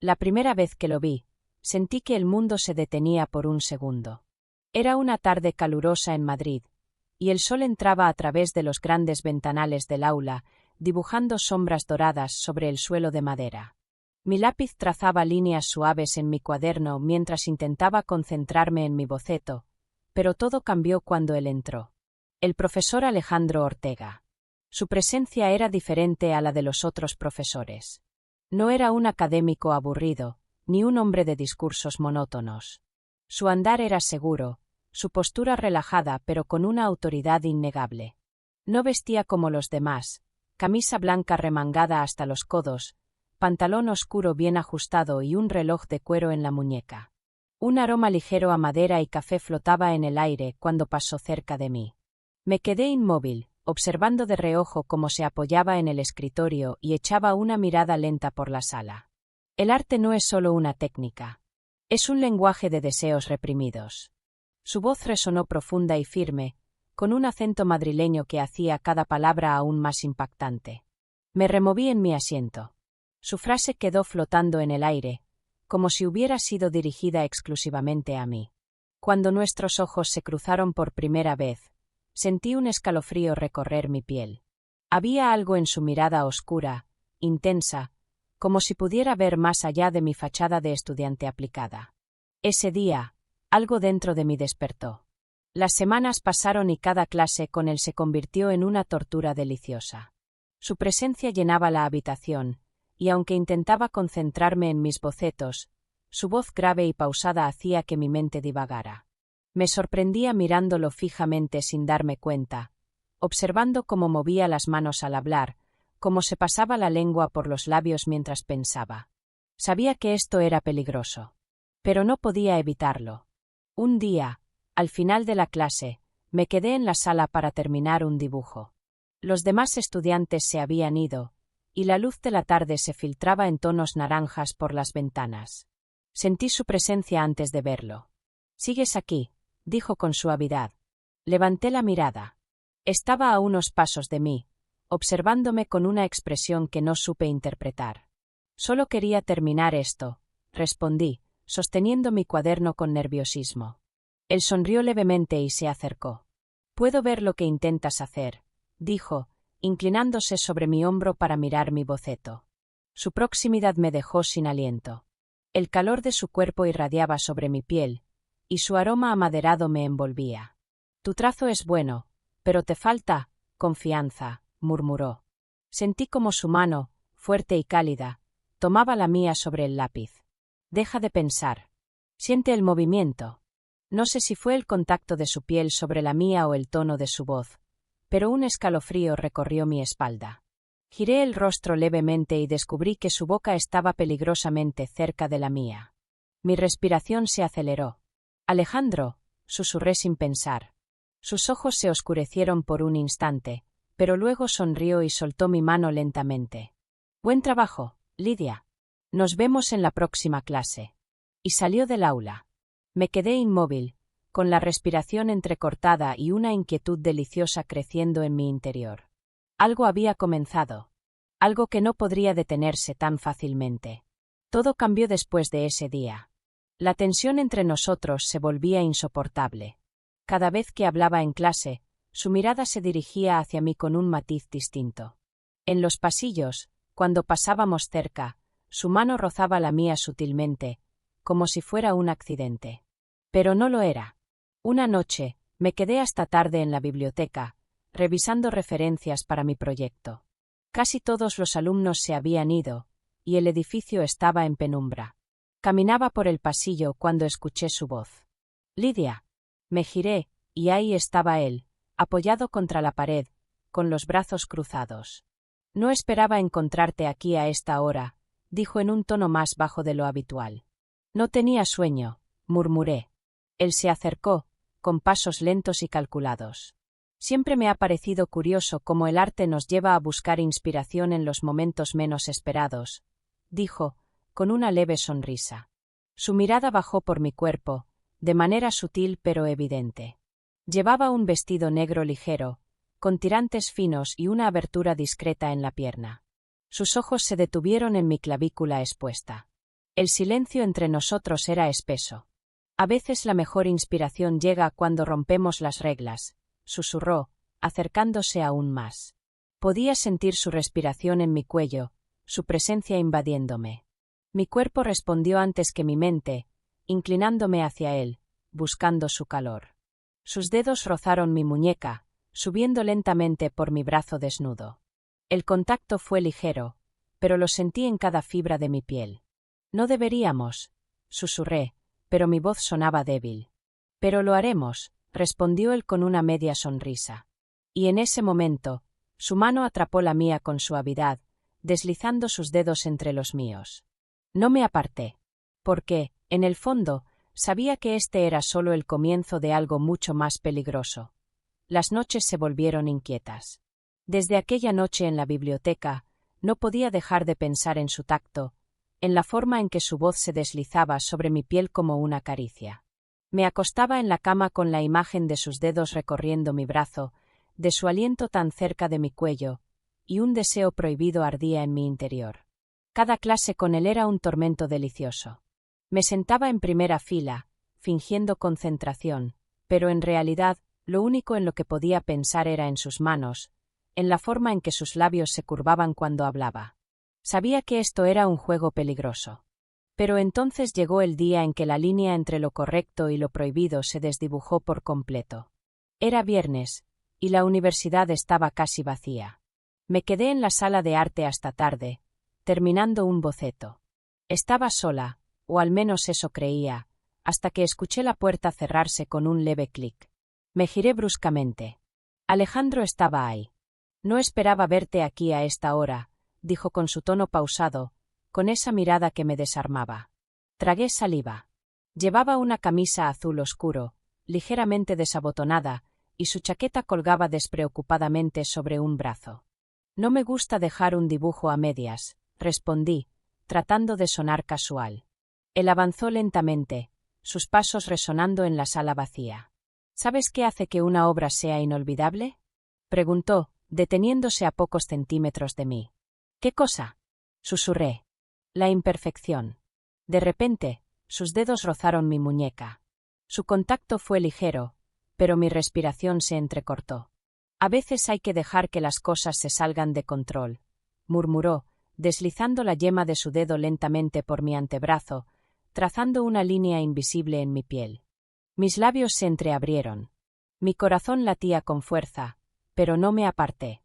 La primera vez que lo vi, sentí que el mundo se detenía por un segundo. Era una tarde calurosa en Madrid, y el sol entraba a través de los grandes ventanales del aula, dibujando sombras doradas sobre el suelo de madera. Mi lápiz trazaba líneas suaves en mi cuaderno mientras intentaba concentrarme en mi boceto, pero todo cambió cuando él entró. El profesor Alejandro Ortega. Su presencia era diferente a la de los otros profesores. No era un académico aburrido, ni un hombre de discursos monótonos. Su andar era seguro, su postura relajada pero con una autoridad innegable. No vestía como los demás, camisa blanca remangada hasta los codos, pantalón oscuro bien ajustado y un reloj de cuero en la muñeca. Un aroma ligero a madera y café flotaba en el aire cuando pasó cerca de mí. Me quedé inmóvil, observando de reojo cómo se apoyaba en el escritorio y echaba una mirada lenta por la sala. El arte no es solo una técnica. Es un lenguaje de deseos reprimidos. Su voz resonó profunda y firme, con un acento madrileño que hacía cada palabra aún más impactante. Me removí en mi asiento. Su frase quedó flotando en el aire, como si hubiera sido dirigida exclusivamente a mí. Cuando nuestros ojos se cruzaron por primera vez, sentí un escalofrío recorrer mi piel. Había algo en su mirada oscura, intensa, como si pudiera ver más allá de mi fachada de estudiante aplicada. Ese día, algo dentro de mí despertó. Las semanas pasaron y cada clase con él se convirtió en una tortura deliciosa. Su presencia llenaba la habitación, y aunque intentaba concentrarme en mis bocetos, su voz grave y pausada hacía que mi mente divagara. Me sorprendía mirándolo fijamente sin darme cuenta, observando cómo movía las manos al hablar, cómo se pasaba la lengua por los labios mientras pensaba. Sabía que esto era peligroso, pero no podía evitarlo. Un día, al final de la clase, me quedé en la sala para terminar un dibujo. Los demás estudiantes se habían ido, y la luz de la tarde se filtraba en tonos naranjas por las ventanas. Sentí su presencia antes de verlo. «¿Sigues aquí?», dijo con suavidad. Levanté la mirada. Estaba a unos pasos de mí, observándome con una expresión que no supe interpretar. «Solo quería terminar esto», respondí, sosteniendo mi cuaderno con nerviosismo. Él sonrió levemente y se acercó. «Puedo ver lo que intentas hacer», dijo, inclinándose sobre mi hombro para mirar mi boceto. Su proximidad me dejó sin aliento. El calor de su cuerpo irradiaba sobre mi piel, y su aroma amaderado me envolvía. «Tu trazo es bueno, pero te falta confianza», murmuró. Sentí como su mano, fuerte y cálida, tomaba la mía sobre el lápiz. «Deja de pensar. Siente el movimiento». No sé si fue el contacto de su piel sobre la mía o el tono de su voz, pero un escalofrío recorrió mi espalda. Giré el rostro levemente y descubrí que su boca estaba peligrosamente cerca de la mía. Mi respiración se aceleró. «Alejandro», susurré sin pensar. Sus ojos se oscurecieron por un instante, pero luego sonrió y soltó mi mano lentamente. «Buen trabajo, Lidia. Nos vemos en la próxima clase». Y salió del aula. Me quedé inmóvil, con la respiración entrecortada y una inquietud deliciosa creciendo en mi interior. Algo había comenzado. Algo que no podría detenerse tan fácilmente. Todo cambió después de ese día. La tensión entre nosotros se volvía insoportable. Cada vez que hablaba en clase, su mirada se dirigía hacia mí con un matiz distinto. En los pasillos, cuando pasábamos cerca, su mano rozaba la mía sutilmente, como si fuera un accidente. Pero no lo era. Una noche, me quedé hasta tarde en la biblioteca, revisando referencias para mi proyecto. Casi todos los alumnos se habían ido, y el edificio estaba en penumbra. Caminaba por el pasillo cuando escuché su voz. «Lidia». Me giré, y ahí estaba él, apoyado contra la pared, con los brazos cruzados. «No esperaba encontrarte aquí a esta hora», dijo en un tono más bajo de lo habitual. «No tenía sueño», murmuré. Él se acercó, con pasos lentos y calculados. «Siempre me ha parecido curioso cómo el arte nos lleva a buscar inspiración en los momentos menos esperados», dijo, con una leve sonrisa. Su mirada bajó por mi cuerpo, de manera sutil pero evidente. Llevaba un vestido negro ligero, con tirantes finos y una abertura discreta en la pierna. Sus ojos se detuvieron en mi clavícula expuesta. El silencio entre nosotros era espeso. A veces la mejor inspiración llega cuando rompemos las reglas, susurró, acercándose aún más. Podía sentir su respiración en mi cuello, su presencia invadiéndome. Mi cuerpo respondió antes que mi mente, inclinándome hacia él, buscando su calor. Sus dedos rozaron mi muñeca, subiendo lentamente por mi brazo desnudo. El contacto fue ligero, pero lo sentí en cada fibra de mi piel. No deberíamos, susurré, pero mi voz sonaba débil. Pero lo haremos, respondió él con una media sonrisa. Y en ese momento, su mano atrapó la mía con suavidad, deslizando sus dedos entre los míos. No me aparté. Porque, en el fondo, sabía que este era solo el comienzo de algo mucho más peligroso. Las noches se volvieron inquietas. Desde aquella noche en la biblioteca, no podía dejar de pensar en su tacto, en la forma en que su voz se deslizaba sobre mi piel como una caricia. Me acostaba en la cama con la imagen de sus dedos recorriendo mi brazo, de su aliento tan cerca de mi cuello, y un deseo prohibido ardía en mi interior. Cada clase con él era un tormento delicioso. Me sentaba en primera fila, fingiendo concentración, pero en realidad, lo único en lo que podía pensar era en sus manos, en la forma en que sus labios se curvaban cuando hablaba. Sabía que esto era un juego peligroso. Pero entonces llegó el día en que la línea entre lo correcto y lo prohibido se desdibujó por completo. Era viernes, y la universidad estaba casi vacía. Me quedé en la sala de arte hasta tarde, terminando un boceto. Estaba sola, o al menos eso creía, hasta que escuché la puerta cerrarse con un leve clic. Me giré bruscamente. Alejandro estaba ahí. No esperaba verte aquí a esta hora, dijo con su tono pausado, con esa mirada que me desarmaba. Tragué saliva. Llevaba una camisa azul oscuro, ligeramente desabotonada, y su chaqueta colgaba despreocupadamente sobre un brazo. No me gusta dejar un dibujo a medias, respondí, tratando de sonar casual. Él avanzó lentamente, sus pasos resonando en la sala vacía. ¿Sabes qué hace que una obra sea inolvidable? Preguntó, deteniéndose a pocos centímetros de mí. ¿Qué cosa? Susurré. La imperfección. De repente, sus dedos rozaron mi muñeca. Su contacto fue ligero, pero mi respiración se entrecortó. A veces hay que dejar que las cosas se salgan de control, murmuró, deslizando la yema de su dedo lentamente por mi antebrazo, trazando una línea invisible en mi piel. Mis labios se entreabrieron. Mi corazón latía con fuerza, pero no me aparté.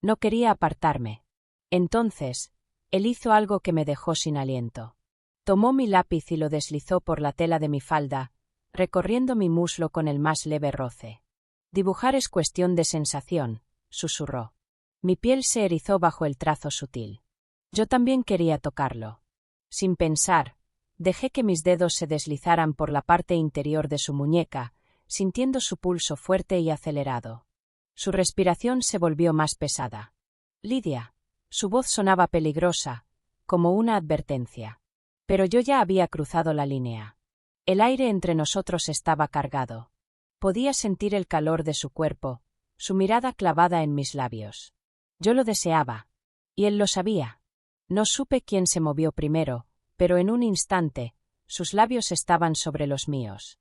No quería apartarme. Entonces, él hizo algo que me dejó sin aliento. Tomó mi lápiz y lo deslizó por la tela de mi falda, recorriendo mi muslo con el más leve roce. Dibujar es cuestión de sensación, susurró. Mi piel se erizó bajo el trazo sutil. Yo también quería tocarlo. Sin pensar, dejé que mis dedos se deslizaran por la parte interior de su muñeca, sintiendo su pulso fuerte y acelerado. Su respiración se volvió más pesada. Lidia. Su voz sonaba peligrosa, como una advertencia. Pero yo ya había cruzado la línea. El aire entre nosotros estaba cargado. Podía sentir el calor de su cuerpo, su mirada clavada en mis labios. Yo lo deseaba. Y él lo sabía. No supe quién se movió primero, pero en un instante, sus labios estaban sobre los míos.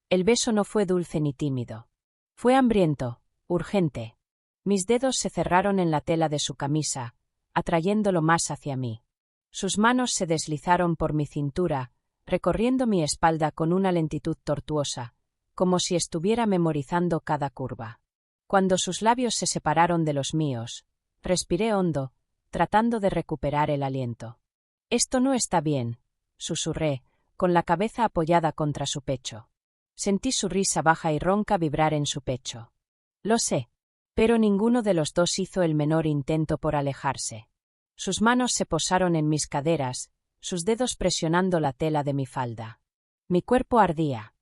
El beso no fue dulce ni tímido. Fue hambriento, urgente. Mis dedos se cerraron en la tela de su camisa, atrayéndolo más hacia mí. Sus manos se deslizaron por mi cintura, recorriendo mi espalda con una lentitud tortuosa, como si estuviera memorizando cada curva. Cuando sus labios se separaron de los míos, respiré hondo, tratando de recuperar el aliento. Esto no está bien, susurré, con la cabeza apoyada contra su pecho. Sentí su risa baja y ronca vibrar en su pecho. Lo sé. Pero ninguno de los dos hizo el menor intento por alejarse. Sus manos se posaron en mis caderas, sus dedos presionando la tela de mi falda. Mi cuerpo ardía.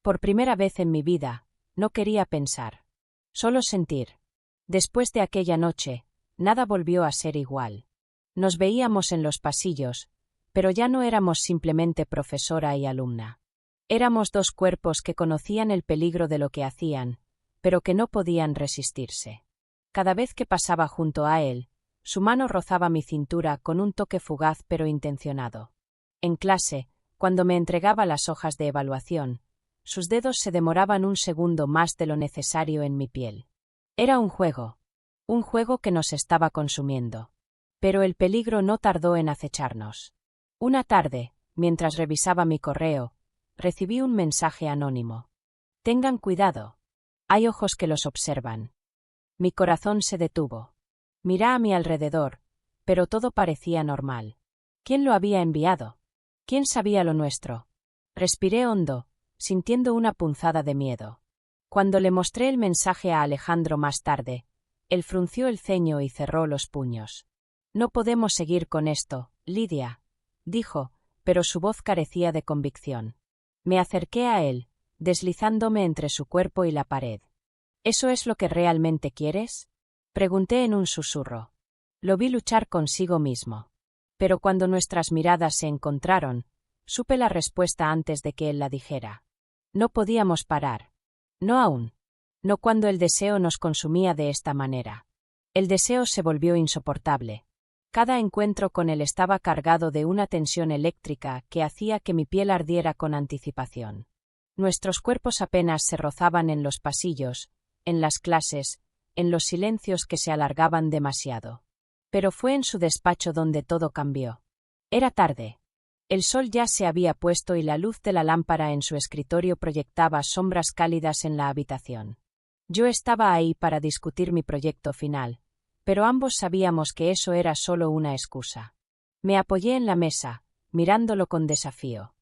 Por primera vez en mi vida, no quería pensar. Solo sentir. Después de aquella noche, nada volvió a ser igual. Nos veíamos en los pasillos, pero ya no éramos simplemente profesora y alumna. Éramos dos cuerpos que conocían el peligro de lo que hacían, pero que no podían resistirse. Cada vez que pasaba junto a él, su mano rozaba mi cintura con un toque fugaz pero intencionado. En clase, cuando me entregaba las hojas de evaluación, sus dedos se demoraban un segundo más de lo necesario en mi piel. Era un juego que nos estaba consumiendo. Pero el peligro no tardó en acecharnos. Una tarde, mientras revisaba mi correo, recibí un mensaje anónimo. Tengan cuidado. Hay ojos que los observan. Mi corazón se detuvo. Miré a mi alrededor, pero todo parecía normal. ¿Quién lo había enviado? ¿Quién sabía lo nuestro? Respiré hondo, sintiendo una punzada de miedo. Cuando le mostré el mensaje a Alejandro más tarde, él frunció el ceño y cerró los puños. No podemos seguir con esto, Lidia, dijo, pero su voz carecía de convicción. Me acerqué a él, deslizándome entre su cuerpo y la pared. ¿Eso es lo que realmente quieres? Pregunté en un susurro. Lo vi luchar consigo mismo. Pero cuando nuestras miradas se encontraron, supe la respuesta antes de que él la dijera. No podíamos parar. No aún. No cuando el deseo nos consumía de esta manera. El deseo se volvió insoportable. Cada encuentro con él estaba cargado de una tensión eléctrica que hacía que mi piel ardiera con anticipación. Nuestros cuerpos apenas se rozaban en los pasillos, en las clases, en los silencios que se alargaban demasiado. Pero fue en su despacho donde todo cambió. Era tarde. El sol ya se había puesto y la luz de la lámpara en su escritorio proyectaba sombras cálidas en la habitación. Yo estaba ahí para discutir mi proyecto final, pero ambos sabíamos que eso era solo una excusa. Me apoyé en la mesa, mirándolo con desafío.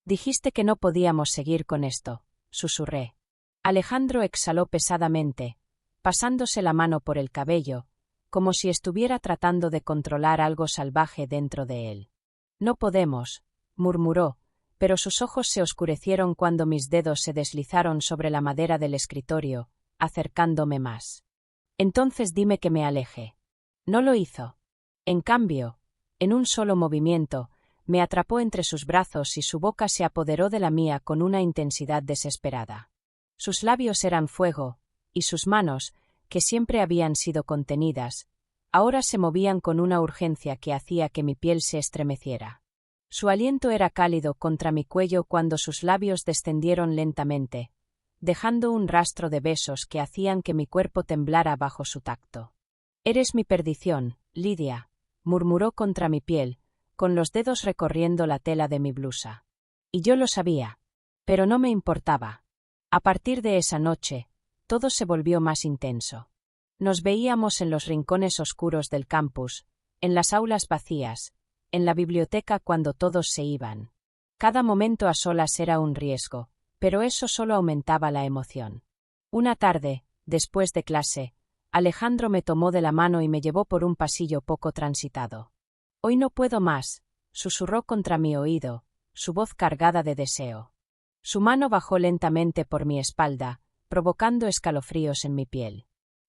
Dijiste que no podíamos seguir con esto, susurré. Alejandro exhaló pesadamente, pasándose la mano por el cabello, como si estuviera tratando de controlar algo salvaje dentro de él. No podemos, murmuró, pero sus ojos se oscurecieron cuando mis dedos se deslizaron sobre la madera del escritorio, acercándome más. Entonces dime que me aleje. No lo hizo. En cambio, en un solo movimiento, me atrapó entre sus brazos y su boca se apoderó de la mía con una intensidad desesperada. Sus labios eran fuego, y sus manos, que siempre habían sido contenidas, ahora se movían con una urgencia que hacía que mi piel se estremeciera. Su aliento era cálido contra mi cuello cuando sus labios descendieron lentamente, dejando un rastro de besos que hacían que mi cuerpo temblara bajo su tacto. Eres mi perdición, Lidia, murmuró contra mi piel, con los dedos recorriendo la tela de mi blusa. Y yo lo sabía. Pero no me importaba. A partir de esa noche, todo se volvió más intenso. Nos veíamos en los rincones oscuros del campus, en las aulas vacías, en la biblioteca cuando todos se iban. Cada momento a solas era un riesgo, pero eso solo aumentaba la emoción. Una tarde, después de clase, Alejandro me tomó de la mano y me llevó por un pasillo poco transitado. Hoy no puedo más, susurró contra mi oído, su voz cargada de deseo. Su mano bajó lentamente por mi espalda, provocando escalofríos en mi piel.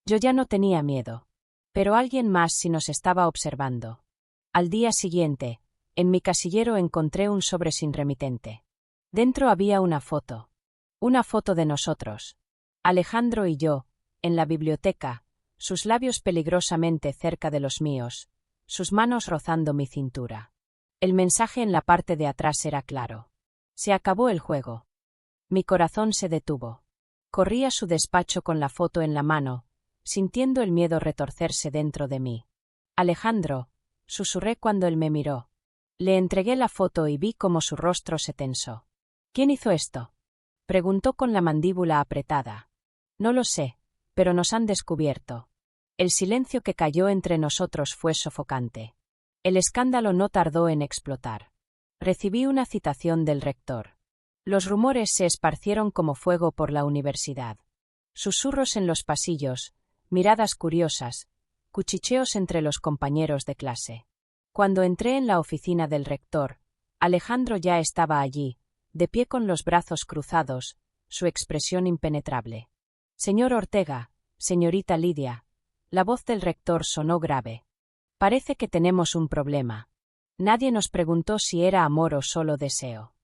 Yo ya no tenía miedo. Pero alguien más sí nos estaba observando. Al día siguiente, en mi casillero encontré un sobre sin remitente. Dentro había una foto. Una foto de nosotros. Alejandro y yo, en la biblioteca, sus labios peligrosamente cerca de los míos, sus manos rozando mi cintura. El mensaje en la parte de atrás era claro. Se acabó el juego. Mi corazón se detuvo. Corrí a su despacho con la foto en la mano, sintiendo el miedo retorcerse dentro de mí. Alejandro, susurré cuando él me miró. Le entregué la foto y vi cómo su rostro se tensó. ¿Quién hizo esto? Preguntó con la mandíbula apretada. No lo sé, pero nos han descubierto. El silencio que cayó entre nosotros fue sofocante. El escándalo no tardó en explotar. Recibí una citación del rector. Los rumores se esparcieron como fuego por la universidad. Susurros en los pasillos, miradas curiosas, cuchicheos entre los compañeros de clase. Cuando entré en la oficina del rector, Alejandro ya estaba allí, de pie con los brazos cruzados, su expresión impenetrable. Señor Ortega, señorita Lidia. La voz del rector sonó grave. Parece que tenemos un problema. Nadie nos preguntó si era amor o solo deseo.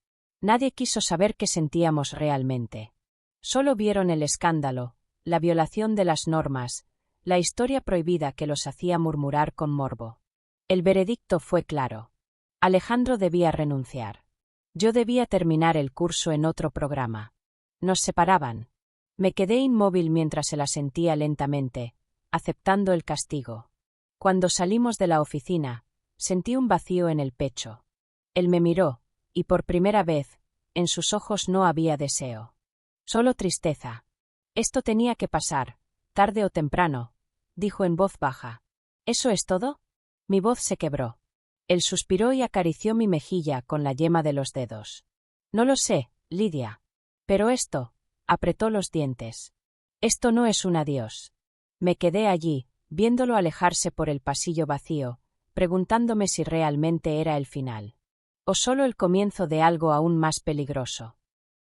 Nadie quiso saber qué sentíamos realmente. Solo vieron el escándalo, la violación de las normas, la historia prohibida que los hacía murmurar con morbo. El veredicto fue claro. Alejandro debía renunciar. Yo debía terminar el curso en otro programa. Nos separaban. Me quedé inmóvil mientras se la sentía lentamente, aceptando el castigo. Cuando salimos de la oficina, sentí un vacío en el pecho. Él me miró, y por primera vez, en sus ojos no había deseo. Solo tristeza. Esto tenía que pasar, tarde o temprano, dijo en voz baja. ¿Eso es todo? Mi voz se quebró. Él suspiró y acarició mi mejilla con la yema de los dedos. No lo sé, Lidia. Pero esto, apretó los dientes. Esto no es un adiós. Me quedé allí, viéndolo alejarse por el pasillo vacío, preguntándome si realmente era el final. O solo el comienzo de algo aún más peligroso.